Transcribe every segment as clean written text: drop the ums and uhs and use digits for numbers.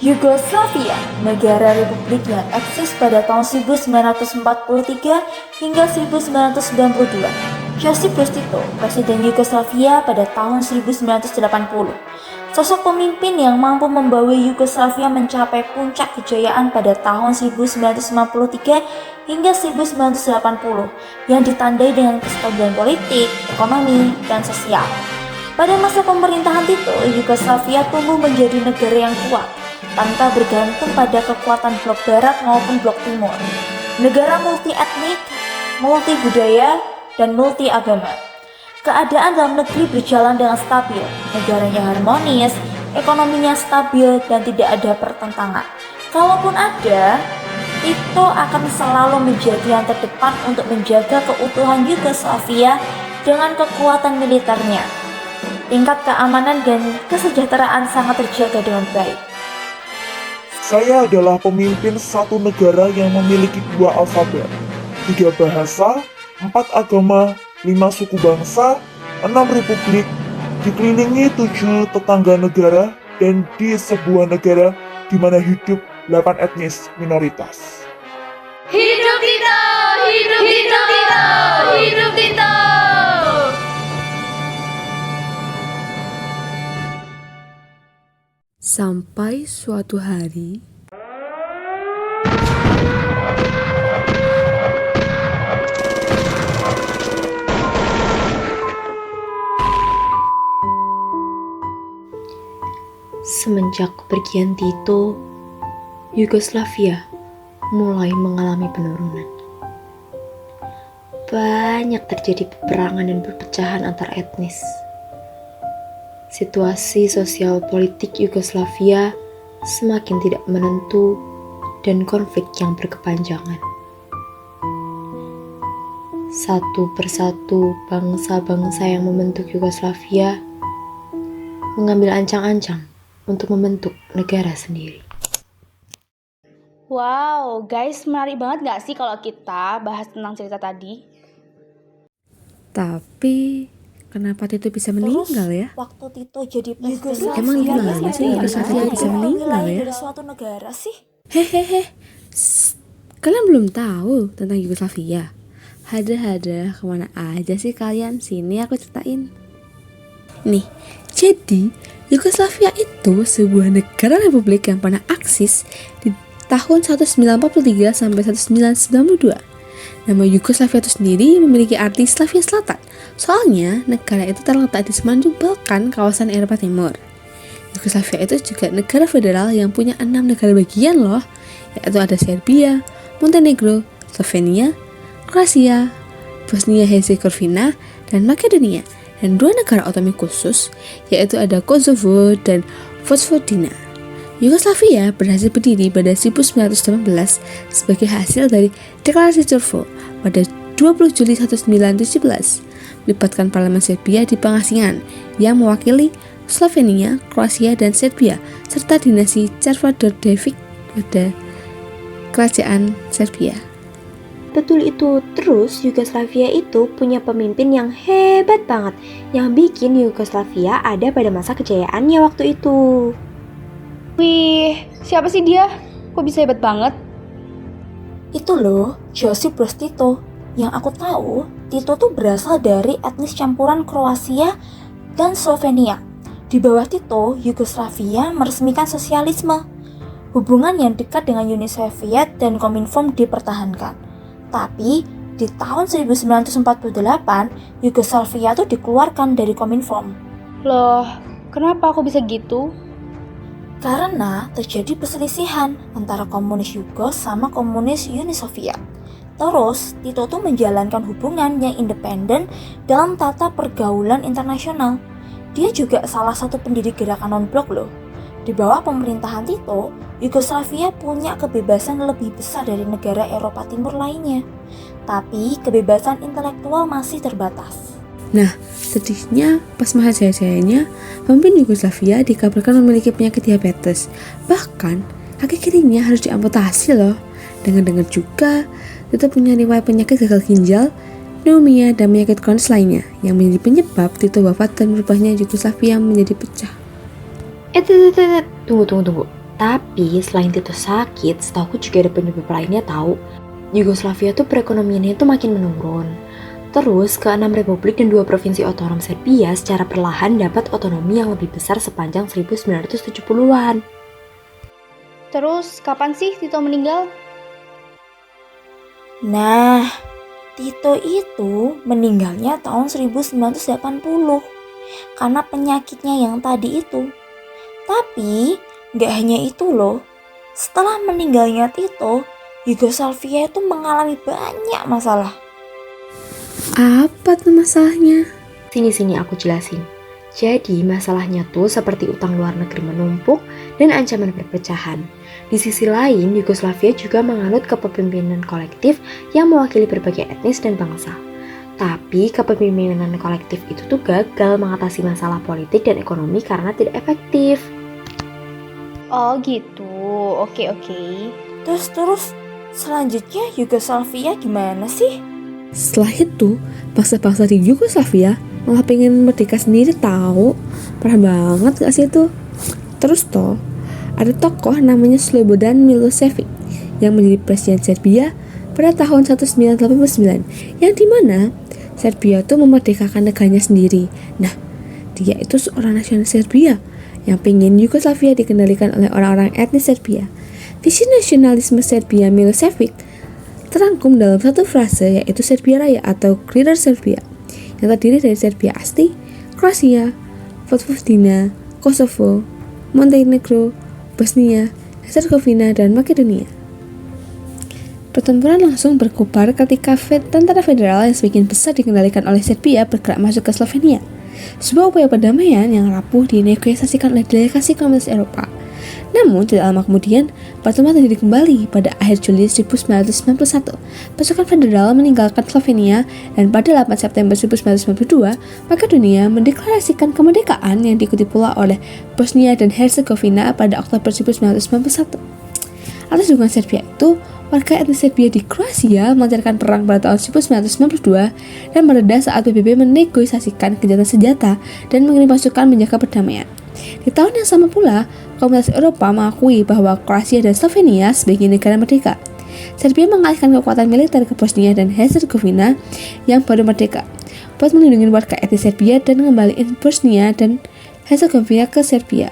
Yugoslavia, negara republik yang eksis pada tahun 1943 hingga 1992. Josip Broz Tito, Presiden Yugoslavia pada tahun 1980. Sosok pemimpin yang mampu membawa Yugoslavia mencapai puncak kejayaan pada tahun 1953 hingga 1980 yang ditandai dengan kestabilan politik, ekonomi, dan sosial. Pada masa pemerintahan Tito, Yugoslavia tumbuh menjadi negara yang kuat tanpa bergantung pada kekuatan blok barat maupun blok timur. Negara multi etnik, multi budaya, dan multi agama. Keadaan dalam negeri berjalan dengan stabil, negaranya harmonis, ekonominya stabil, dan tidak ada pertentangan. Kalaupun ada, Tito akan selalu menjadi yang terdepan untuk menjaga keutuhan Yugoslavia dengan kekuatan militernya. Tingkat keamanan dan kesejahteraan sangat terjaga dengan baik. Saya adalah pemimpin satu negara yang memiliki 2 alfabet, 3 bahasa, 4 agama, 5 suku bangsa, 6 republik, dikelilingi 7 tetangga negara, dan di sebuah negara di mana hidup 8 etnis minoritas. Hidup Tito! Hidup Tito! Hidup Tito! Sampai suatu hari, semenjak kepergian Tito, Yugoslavia mulai mengalami penurunan. Banyak terjadi peperangan dan perpecahan antar etnis. Situasi sosial politik Yugoslavia semakin tidak menentu dan konflik yang berkepanjangan. Satu persatu bangsa-bangsa yang membentuk Yugoslavia mengambil ancang-ancang untuk membentuk negara sendiri. Wow, guys, menarik banget gak sih kalau kita bahas tentang cerita tadi? Tapi kenapa Tito bisa meninggal ya? Waktu Tito jadi presiden, Emang gimana sih Yugoslavia bisa meninggal ya? dari suatu negara sih? Hehehe, kalian belum tahu tentang Yugoslavia? Hada-hada, kemana aja sih kalian? Sini aku ceritain. Nih, jadi Yugoslavia itu sebuah negara republik yang pernah eksis di tahun 1943 sampai 1992. Nama Yugoslavia itu sendiri memiliki arti Slavia Selatan. Soalnya negara itu terletak di semenanjung Balkan, kawasan Eropa Timur. Yugoslavia itu juga negara federal yang punya 6 negara bagian loh, yaitu ada Serbia, Montenegro, Slovenia, Kroasia, Bosnia Herzegovina, dan Makedonia, dan 2 negara otonomi khusus, yaitu ada Kosovo dan Vojvodina. Yugoslavia berhasil berdiri pada 1918 sebagai hasil dari Deklarasi Churchill pada 20 Juli 1917, melibatkan parlemen Serbia di pengasingan yang mewakili Slovenia, Kroasia, dan Serbia, serta dinasti Carvador-Devic pada kerajaan Serbia. Betul itu, terus Yugoslavia itu punya pemimpin yang hebat banget, yang bikin Yugoslavia ada pada masa kejayaannya waktu itu. Wih, siapa sih dia? Kok bisa hebat banget? Itu loh, Josip Broz Tito. Yang aku tahu, Tito tuh berasal dari etnis campuran Kroasia dan Slovenia. Di bawah Tito, Yugoslavia meresmikan sosialisme. Hubungan yang dekat dengan Uni Soviet dan Kominfom dipertahankan. Tapi, di tahun 1948, Yugoslavia tuh dikeluarkan dari Kominfom. Loh, kenapa aku bisa gitu? Karena terjadi perselisihan antara komunis Yugos sama komunis Uni Soviet. Terus, Tito tuh menjalankan hubungan yang independen dalam tata pergaulan internasional. Dia juga salah satu pendiri gerakan non-blok loh. Di bawah pemerintahan Tito, Yugoslavia punya kebebasan lebih besar dari negara Eropa Timur lainnya. Tapi, kebebasan intelektual masih terbatas. Nah, sedihnya pas masa jaya-jayanya, pemimpin Yugoslavia dikabarkan memiliki penyakit diabetes. Bahkan, kaki kirinya harus diamputasi loh. Dengar-dengar juga, Tito punya riwayat penyakit gagal ginjal, pneumonia, dan penyakit kronis lainnya yang menjadi penyebab Tito wafat dan berubahnya Yugoslavia menjadi pecah. Tunggu. Tapi selain Tito sakit, setahu juga ada penyebab lainnya tahu. Yugoslavia tuh perekonomiannya tuh makin menurun. Terus ke-6 republik dan 2 provinsi otonom Serbia secara perlahan dapat otonomi yang lebih besar sepanjang 1970-an. Terus kapan sih Tito meninggal? Nah, Tito itu meninggalnya tahun 1980 karena penyakitnya yang tadi itu. Tapi gak hanya itu loh, setelah meninggalnya Tito, Yugoslavia itu mengalami banyak masalah. Apa tuh masalahnya? Sini aku jelasin. Jadi masalahnya tuh seperti utang luar negeri menumpuk dan ancaman perpecahan. Di sisi lain, Yugoslavia juga menganut kepemimpinan kolektif yang mewakili berbagai etnis dan bangsa. Tapi kepemimpinan kolektif itu tuh gagal mengatasi masalah politik dan ekonomi karena tidak efektif. Oh gitu, oke. Terus selanjutnya Yugoslavia gimana sih? Setelah itu, bangsa-bangsa di Yugoslavia malah pengen merdeka sendiri tahu. Parah banget gak sih itu? Terus toh, ada tokoh namanya Slobodan Milosevic yang menjadi presiden Serbia pada tahun 1989, yang dimana Serbia tuh memerdekakan negaranya sendiri. Nah, dia itu seorang nasionalis Serbia yang pengen Yugoslavia dikendalikan oleh orang-orang etnis Serbia. Visi nasionalisme Serbia Milosevic terangkum dalam satu frase, yaitu Serbia Raya atau Clear Serbia, yang terdiri dari Serbia asli, Kroasia, Vojvodina, Kosovo, Montenegro, Bosnia, Herzegovina, dan Makedonia. Pertempuran langsung berkobar ketika tentara federal yang sebagian besar dikendalikan oleh Serbia bergerak masuk ke Slovenia. Sebuah upaya perdamaian yang rapuh dinegosiasikan oleh delegasi Komunitas Eropa. Namun, tidak lama kemudian, pertemuan terjadi kembali pada akhir Juli 1991. Pasukan federal meninggalkan Slovenia dan pada 8 September 1992, Makedonia mendeklarasikan kemerdekaan yang diikuti pula oleh Bosnia dan Herzegovina pada Oktober 1991. Atas dukungan Serbia itu, warga etnis Serbia di Kroasia melancarkan perang pada tahun 1992 dan mereda saat PBB menegosiasikan gencatan senjata dan mengirim pasukan menjaga perdamaian. Di tahun yang sama pula, Komunitas Eropa mengakui bahwa Kroasia dan Slovenia sebagai negara merdeka. Serbia mengalihkan kekuatan militer ke Bosnia dan Herzegovina yang baru merdeka, buat melindungi warga etnis Serbia dan mengembalikan Bosnia dan Herzegovina ke Serbia.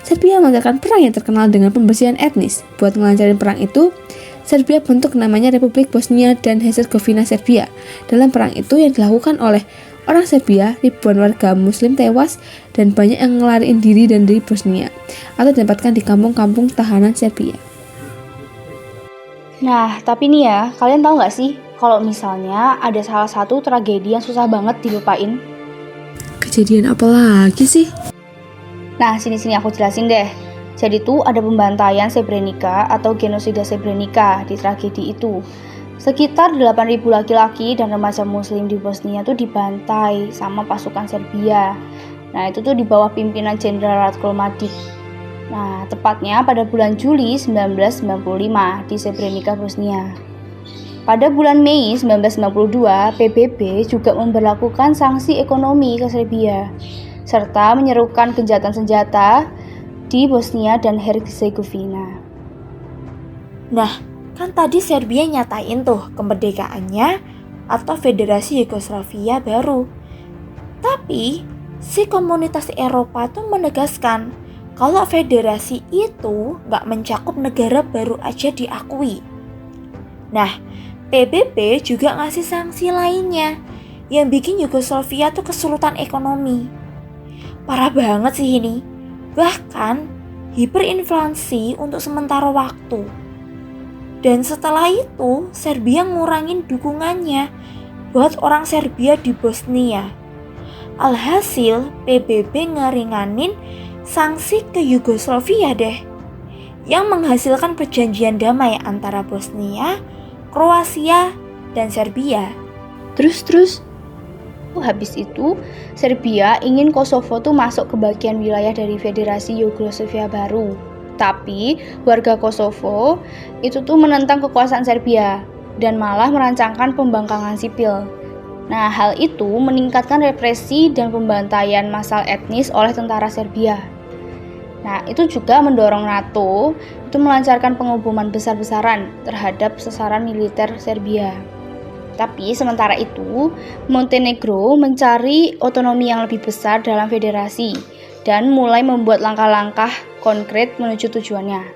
Serbia melancarkan perang yang terkenal dengan pembersihan etnis. Buat melancarkan perang itu, Serbia bentuk namanya Republik Bosnia dan Herzegovina Serbia. Dalam perang itu yang dilakukan oleh orang Serbia, ribuan warga muslim tewas dan banyak yang ngelariin diri dari Bosnia atau ditempatkan di kampung-kampung tahanan Serbia. Nah, tapi nih ya, kalian tahu nggak sih kalau misalnya ada salah satu tragedi yang susah banget dilupain? Kejadian apa lagi sih? Nah, sini aku jelasin deh. Jadi tuh ada pembantaian Srebrenica atau genosida Srebrenica di tragedi itu. Sekitar 8.000 laki-laki dan remaja muslim di Bosnia tuh dibantai sama pasukan Serbia. Nah, itu tuh di bawah pimpinan Jenderal Ratko Mladic. Nah, tepatnya pada bulan Juli 1995 di Srebrenica, Bosnia. Pada bulan Mei 1992, PBB juga memberlakukan sanksi ekonomi ke Serbia, serta menyerukan gencatan senjata di Bosnia dan Herzegovina. Nah, kan tadi Serbia nyatain tuh kemerdekaannya atau Federasi Yugoslavia baru. Tapi, si Komunitas Eropa tuh menegaskan kalau federasi itu gak mencakup negara baru aja diakui. Nah, PBB juga ngasih sanksi lainnya yang bikin Yugoslavia tuh kesulitan ekonomi. Parah banget sih ini. Bahkan hiperinflasi untuk sementara waktu. Dan setelah itu Serbia ngurangin dukungannya buat orang Serbia di Bosnia. Alhasil PBB ngeringanin sanksi ke Yugoslavia deh, yang menghasilkan perjanjian damai antara Bosnia, Kroasia, dan Serbia. Terus? Habis itu, Serbia ingin Kosovo tuh masuk ke bagian wilayah dari Federasi Yugoslavia baru. Tapi, warga Kosovo itu tuh menentang kekuasaan Serbia dan malah merancangkan pembangkangan sipil. Nah, hal itu meningkatkan represi dan pembantaian massal etnis oleh tentara Serbia. Nah, itu juga mendorong NATO itu melancarkan pengeboman besar-besaran terhadap sasaran militer Serbia. Tapi sementara itu, Montenegro mencari otonomi yang lebih besar dalam federasi dan mulai membuat langkah-langkah konkret menuju tujuannya.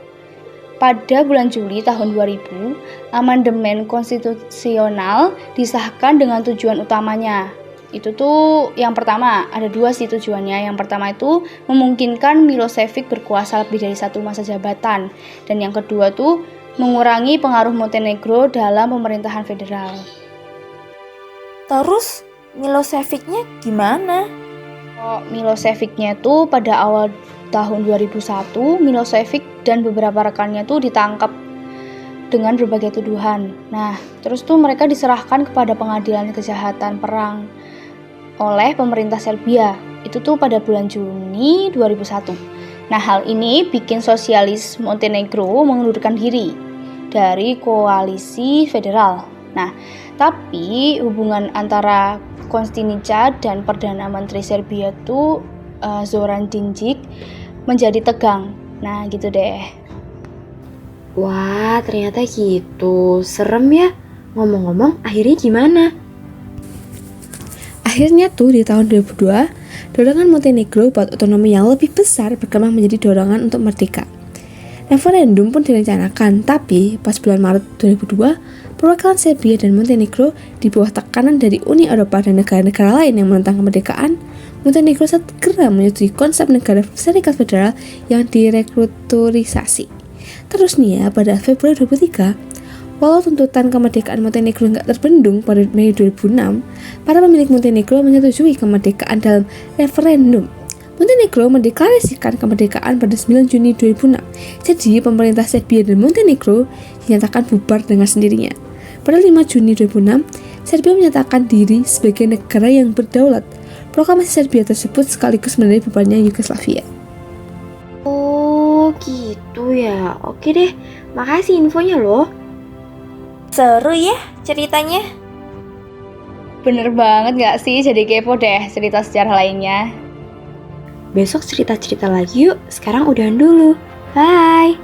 Pada bulan Juli tahun 2000, amandemen konstitusional disahkan dengan tujuan utamanya. Itu tuh yang pertama, ada dua sih tujuannya. Yang pertama itu memungkinkan Milosevic berkuasa lebih dari satu masa jabatan. Dan yang kedua tuh mengurangi pengaruh Montenegro dalam pemerintahan federal. Terus Milosevic-nya gimana? Milosevic-nya tuh pada awal tahun 2001, Milosevic dan beberapa rekannya tuh ditangkap dengan berbagai tuduhan. Nah, terus tuh mereka diserahkan kepada pengadilan kejahatan perang oleh pemerintah Serbia. Itu tuh pada bulan Juni 2001. Nah, hal ini bikin sosialis Montenegro mengundurkan diri dari koalisi federal. Nah, tapi hubungan antara Kostunica dan Perdana Menteri Serbia tuh Zoran Djindjic menjadi tegang. Nah, gitu deh. Wah, ternyata gitu. Serem ya. Ngomong-ngomong, akhirnya gimana? Akhirnya tuh di tahun 2002, dorongan Montenegro buat otonomi yang lebih besar berkembang menjadi dorongan untuk merdeka. Referendum pun direncanakan, tapi pas bulan Maret 2002, perwakilan Serbia dan Montenegro di bawah tekanan dari Uni Eropa dan negara-negara lain yang menentang kemerdekaan, Montenegro segera menyetujui konsep negara serikat federal yang direkrutturisasi. Terus nih ya, pada Februari 2003, walau tuntutan kemerdekaan Montenegro nggak terbendung pada Mei 2006, para pemilik Montenegro menyetujui kemerdekaan dalam referendum. Montenegro mendeklarasikan kemerdekaan pada 9 Juni 2006. Jadi, pemerintah Serbia dan Montenegro dinyatakan bubar dengan sendirinya. Pada 5 Juni 2006, Serbia menyatakan diri sebagai negara yang berdaulat. Proklamasi Serbia tersebut sekaligus menandai bubarnya Yugoslavia. Oh, gitu ya. Oke deh, makasih infonya loh. Seru ya ceritanya. Bener banget gak sih? Jadi kepo deh cerita sejarah lainnya. Besok cerita-cerita lagi yuk. Sekarang udahan dulu. Bye.